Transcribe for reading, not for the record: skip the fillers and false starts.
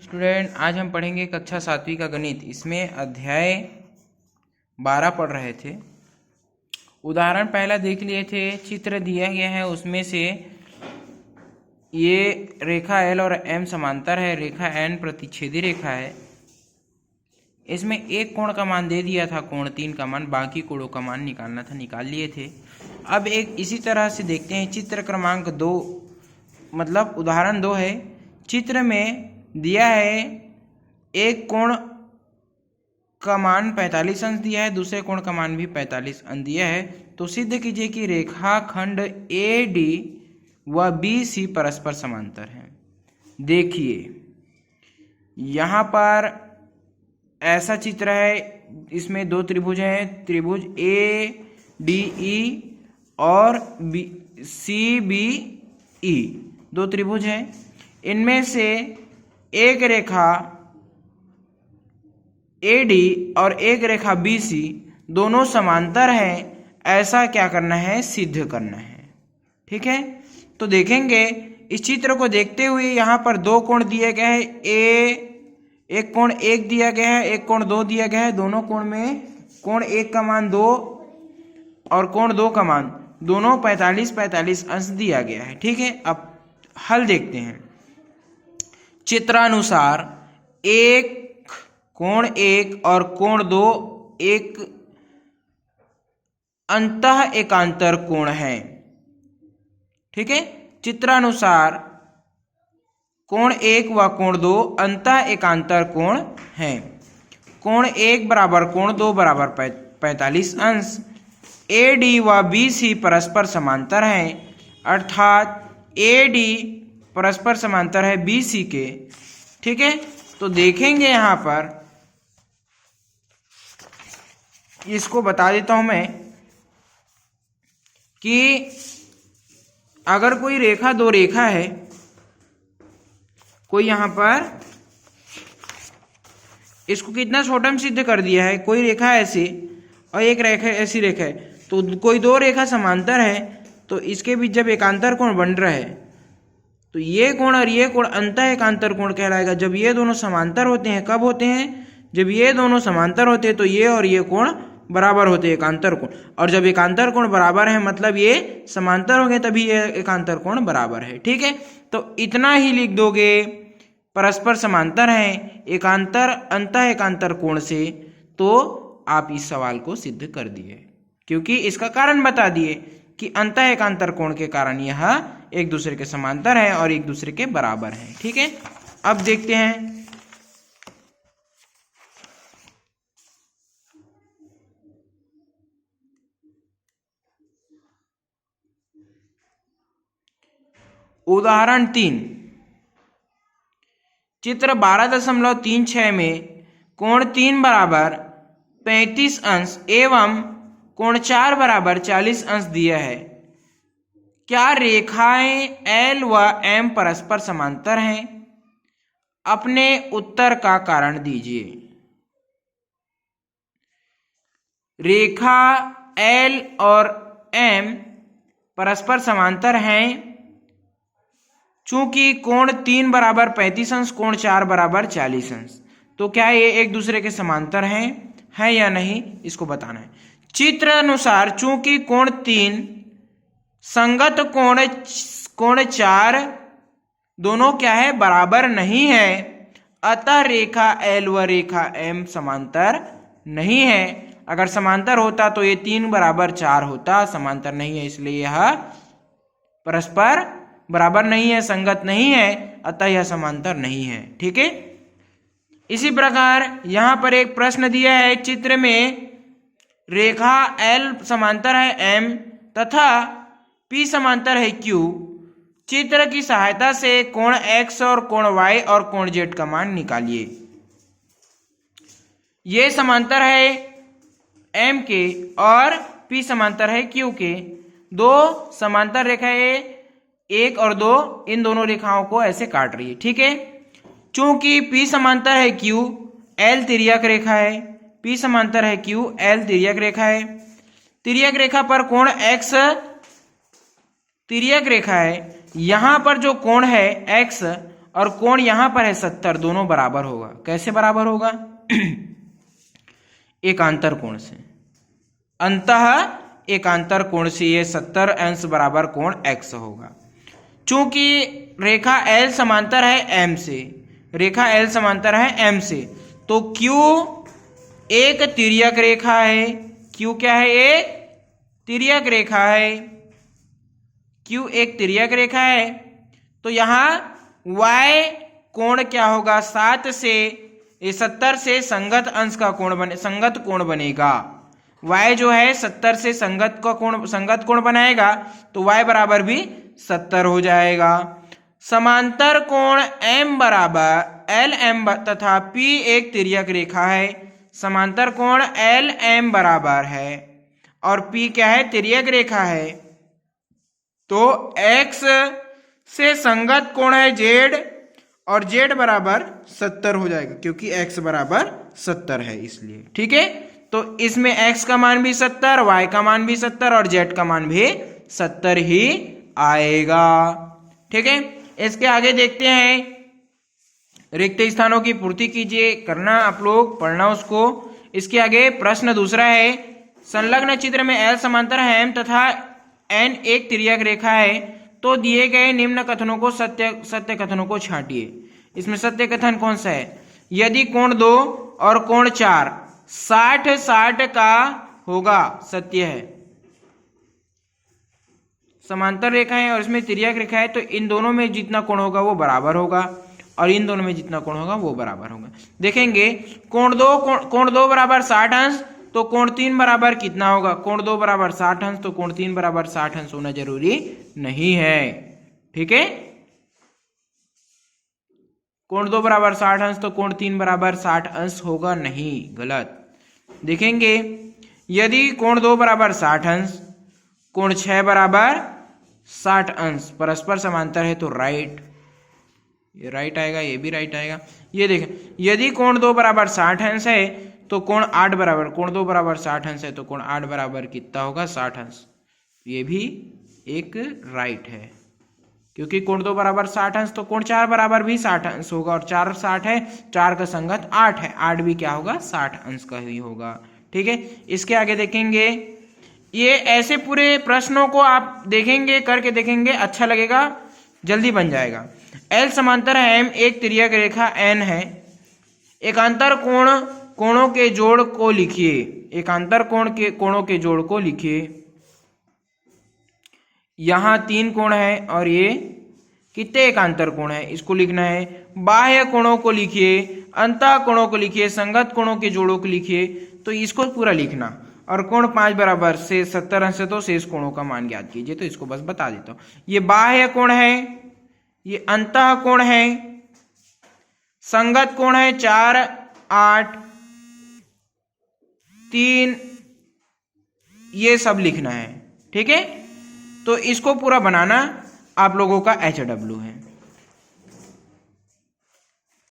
Student, आज हम पढ़ेंगे कक्षा 7वीं का गणित। इसमें अध्याय 12 पढ़ रहे थे। उदाहरण पहला देख लिए थे। चित्र दिया गया है, उसमें से ये रेखा L और M समांतर है, रेखा N प्रतिच्छेदी रेखा है। इसमें एक कोण का मान दे दिया था, कोण 3 का मान, बाकी कोणों का मान निकालना था, निकाल लिए थे। अब एक इसी तरह से देखते हैं। चित्र क्रमांक 2 मतलब उदाहरण 2 है। चित्र में दिया है एक कोण का मान 45 अंश दिया है, दूसरे कोण का मान भी 45 अंश दिया है। तो सिद्ध कीजिए कि रेखाखंड AD व BC परस्पर समांतर हैं। देखिए यहाँ पर ऐसा चित्र है, इसमें दो त्रिभुज हैं, त्रिभुज ADE और CBE, दो त्रिभुज हैं। इनमें से एक रेखा AD और एक रेखा BC दोनों समांतर हैं। ऐसा क्या करना है? सिद्ध करना है। ठीक है, तो देखेंगे इस चित्र को देखते हुए यहाँ पर दो कोण दिए गए हैं। एक कोण 1 दिया गया है, एक कोण 2 दिया गया है। दोनों कोण में कोण 1 का मान 2 और कोण 2 का मान दोनों 45-45 अंश दिया गया है। ठीक है, अब हल देखते हैं। चित्रानुसार एक कोण 1 और कोण 2 एक अंतः एकांतर कोण है। ठीक है, चित्रानुसार कोण 1 व कोण 2 अंतः एकांतर कोण है। कोण 1 बराबर कोण 2 बराबर 45 अंश। AD व BC परस्पर समांतर हैं, अर्थात AD परस्पर समांतर है BC के। ठीक है, तो देखेंगे यहाँ पर, इसको बता देता हूं मैं कि अगर कोई रेखा, दो रेखा है, कोई यहाँ पर इसको कितना छोटा में सिद्ध कर दिया है। कोई रेखा ऐसी और एक रेखा ऐसी रेखा है, तो कोई दो रेखा समांतर है, तो इसके बीच जब एकांतर कोण बन रहा है तो ये कोण और ये कोण अंतः एकांतर कोण कहलाएगा। जब ये दोनों समांतर होते हैं, कब होते हैं? जब ये दोनों समांतर होते हैं तो ये और ये कोण बराबर होते हैं, एकांतर कोण। और जब एकांतर कोण बराबर है मतलब ये समांतर हो गए, तभी ये एकांतर कोण बराबर है। ठीक है, तो इतना ही लिख दोगे, परस्पर समांतर हैं एकांतर अंतः एकांतर कोण से, तो आप इस सवाल को सिद्ध कर दिए, क्योंकि इसका कारण बता दिए कि अंतः एकांतर कोण के कारण यह एक दूसरे के समांतर है और एक दूसरे के बराबर है। ठीक है, अब देखते हैं। उदाहरण 3, चित्र 12.36 में कोण 3 बराबर 35 अंश एवं कोण 4 बराबर 40 अंश दिया है। क्या रेखाएं L व M परस्पर समांतर हैं? अपने उत्तर का कारण दीजिए। रेखा L और M परस्पर समांतर हैं चूंकि कोण 3 बराबर 35 अंश, कोण 4 बराबर 40 अंश। तो क्या ये एक दूसरे के समांतर हैं या नहीं, इसको बताना है। चित्र अनुसार चूंकि कोण 3 संगत कोण 4 दोनों क्या है? बराबर नहीं है, अतः रेखा L व रेखा M समांतर नहीं है। अगर समांतर होता तो ये 3 बराबर 4 होता, समांतर नहीं है, इसलिए यह परस्पर बराबर नहीं है, संगत नहीं है, अतः यह समांतर नहीं है। ठीक है, इसी प्रकार यहां पर एक प्रश्न दिया है। चित्र में रेखा L समांतर है M तथा P समांतर है Q। चित्र की सहायता से कोण X और कोण Y और कोण Z का मान निकालिए। ये समांतर है M के और P समांतर है Q के। दो समांतर रेखाएं 1 और 2 इन दोनों रेखाओं को ऐसे काट रही है। ठीक है, चूंकि P समांतर है Q, L तिर्यक रेखा है, P समांतर है Q, L तिर्यक रेखा है। तिर्यक रेखा पर कोण X तिर्यक रेखा है। यहां पर जो कोण है X और कोण यहां पर है 70, दोनों बराबर होगा। कैसे बराबर होगा? एकांतर कोण से, अंतः एकांतर कोण से ये 70 अंश बराबर कोण x होगा। चूंकि रेखा L समांतर है M से, रेखा L समांतर है M से, तो Q एक तिर्यक रेखा है। Q क्या है? एक तिर्यक रेखा है। Q एक तिर्यक रेखा है, तो यहाँ y कोण क्या होगा? 7 से 70 से संगत अंश का कोण संगत कोण बनेगा। y जो है 70 से संगत कोण बनाएगा, तो y बराबर भी 70 हो जाएगा। समांतर कोण M बराबर LM तथा P एक तिर्यक रेखा है। समांतर कोण LM बराबर है और P क्या है? तिर्यक रेखा है। तो x से संगत कोण है z और z बराबर 70 हो जाएगा, क्योंकि x बराबर 70 है इसलिए। ठीक है, तो इसमें x का मान भी 70, y का मान भी 70 और z का मान भी 70 ही आएगा। ठीक है, इसके आगे देखते हैं। रिक्त स्थानों की पूर्ति कीजिए, करना आप लोग, पढ़ना उसको। इसके आगे प्रश्न दूसरा है, संलग्न चित्र में L समांतर है M तथा N एक तिर्यक रेखा है, तो दिए गए निम्न कथनों को सत्य कथनों को छांटिए। इसमें सत्य कथन कौन सा है? यदि कोण 2 और कोण 4 60-60 का होगा, सत्य है। समांतर रेखा है और इसमें तिर्यक रेखा है, तो इन दोनों में जितना कोण होगा वो बराबर होगा और इन दोनों में जितना कोण होगा वो बराबर होगा। देखेंगे, कोण 2 बराबर 60 अंश, तो कोण 3 बराबर कितना होगा? कोण 2 बराबर 60 अंश, तो कोण 3 बराबर 60 अंश होना जरूरी नहीं है। ठीक है, कोण 2 बराबर 60 अंश, तो कोण 3 बराबर 60 अंश होगा नहीं, गलत। देखेंगे, यदि कोण 2 बराबर 60 अंश, कोण 6 बराबर 60 अंश परस्पर समांतर है, तो राइट, ये राइट आएगा, ये भी राइट आएगा। ये देखें, यदि कोण 2 बराबर 60 अंश है, तो कोण 8 बराबर, कोण 2 बराबर 60 अंश है, तो कोण 8 बराबर कितना होगा? 60 अंश। ये भी एक राइट है, क्योंकि कोण 2 बराबर 60 अंश, तो कोण 4 बराबर भी 60 अंश होगा और 4 60 है, 4 का संगत 8 है, 8 भी क्या होगा? 60 अंश का ही होगा। ठीक है, इसके आगे देखेंगे, ये ऐसे पूरे प्रश्नों को आप देखेंगे, करके देखेंगे, अच्छा लगेगा, जल्दी बन जाएगा। L समांतर है M एक तिर्यक रेखा N है। एकांतर कोणों के जोड़ को लिखिए। एकांतर कोणों के जोड़ को लिखिए। यहां 3 कोण है और ये कितने एकांतर कोण है, इसको लिखना है। बाह्य कोणों को लिखिए, अंतः कोणों को लिखिए, संगत कोणों के जोड़ों को लिखिए, तो इसको पूरा लिखना। और कोण 5 बराबर से 70 अंश है, तो शेष कोणों का मान ज्ञात कीजिए। तो इसको बस बता देता हूं, ये बाह्य कोण है, ये अंतः कोण है, संगत कोण है 4, 8, 3, ये सब लिखना है। ठीक है, तो इसको पूरा बनाना आप लोगों का HW है।